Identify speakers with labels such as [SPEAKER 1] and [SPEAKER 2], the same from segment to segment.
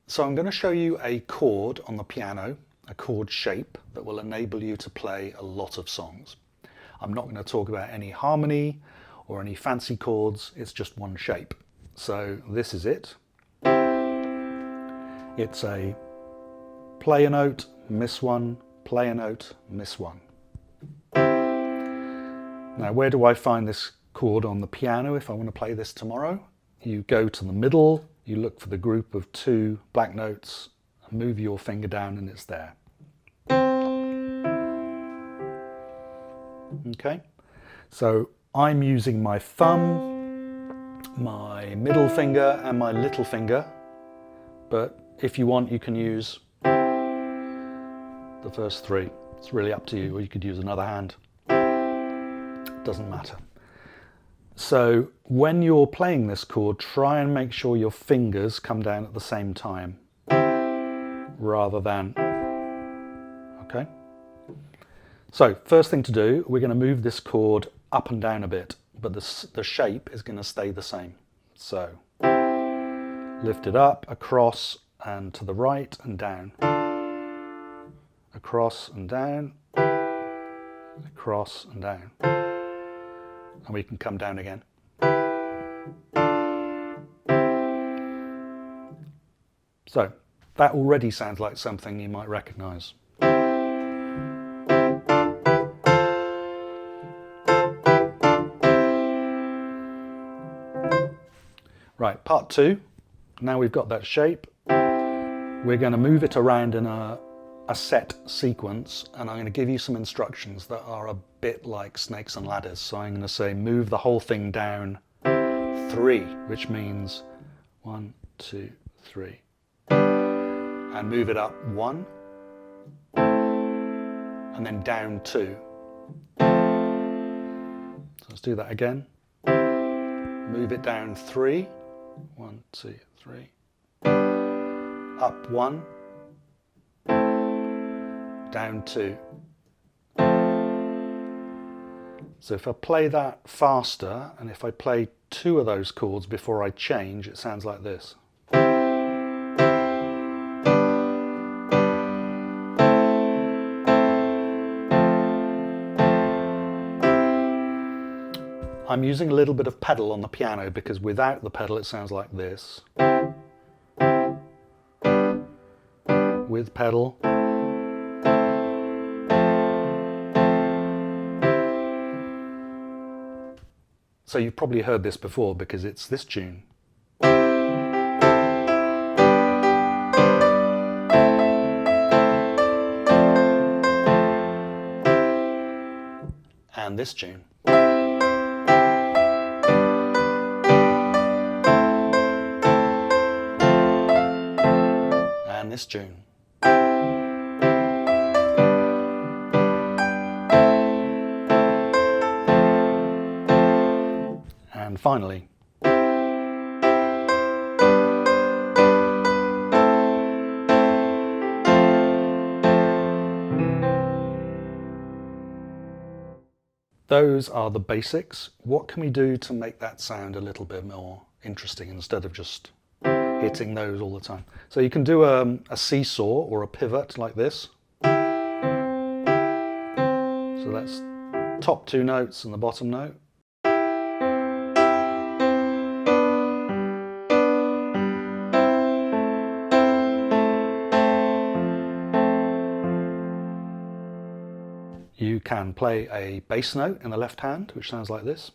[SPEAKER 1] So I'm going to show you a chord on the piano, a chord shape that will enable you to play a lot of songs. I'm not going to talk about any harmony or any fancy chords, it's just one shape. So this is it. It's a play a note, miss one, play a note, miss one. Now where do I find this chord on the piano if I want to play this tomorrow? You go to the middle, you look for the group of 2 black notes, move your finger down and it's there. Okay, so I'm using my thumb, my middle finger and my little finger, but if you want you can use the first 3. It's really up to you, or you could use another hand. Doesn't matter. So when you're playing this chord, try and make sure your fingers come down at the same time rather than, okay? So first thing to do, we're going to move this chord up and down a bit, but the shape is going to stay the same. So lift it up, across and to the right and down, across and down, across and down. And we can come down again. So that already sounds like something you might recognize. Right, part 2. Now we've got that shape. We're going to move it around in a set sequence, and I'm going to give you some instructions that are a bit like snakes and ladders. So I'm going to say move the whole thing down 3, which means 1, 2, 3, and move it up 1 and then down 2. So let's do that again. Move it down 3, 1, 2, 3, up 1, down 2. So if I play that faster, and if I play 2 of those chords before I change, it sounds like this. I'm using a little bit of pedal on the piano because without the pedal it sounds like this. With pedal. So you've probably heard this before because it's this tune. And this tune. And this tune. And finally, those are the basics. What can we do to make that sound a little bit more interesting instead of just hitting those all the time? So you can do a seesaw or a pivot like this. So that's top 2 notes and the bottom note. You can play a bass note in the left hand, which sounds like this.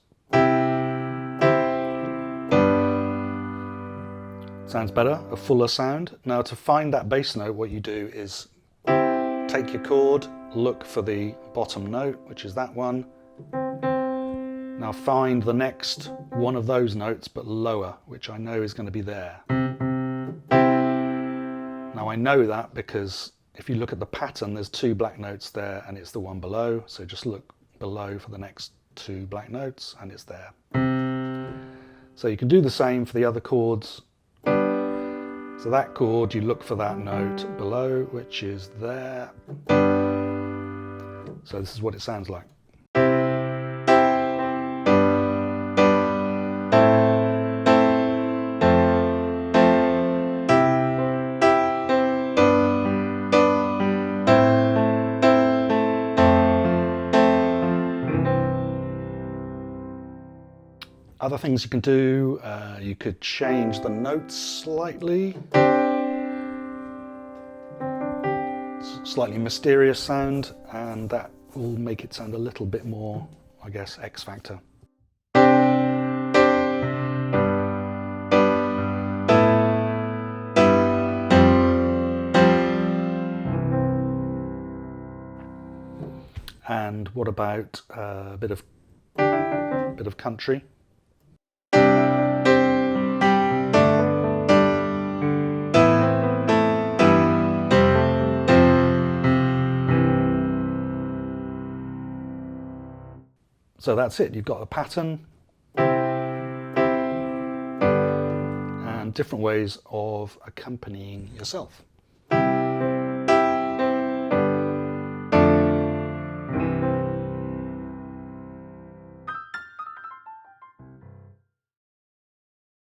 [SPEAKER 1] Sounds better, a fuller sound. Now to find that bass note, what you do is take your chord, look for the bottom note, which is that one. Now find the next one of those notes, but lower, which I know is going to be there. Now I know that because if you look at the pattern, there's 2 black notes there and it's the one below. So just look below for the next 2 black notes and it's there. So you can do the same for the other chords. So that chord, you look for that note below, which is there. So this is what it sounds like. Other things you can do, you could change the notes slightly. Slightly mysterious sound, and that will make it sound a little bit more, I guess, X Factor. And what about a bit of country? So that's it. You've got a pattern and different ways of accompanying yourself.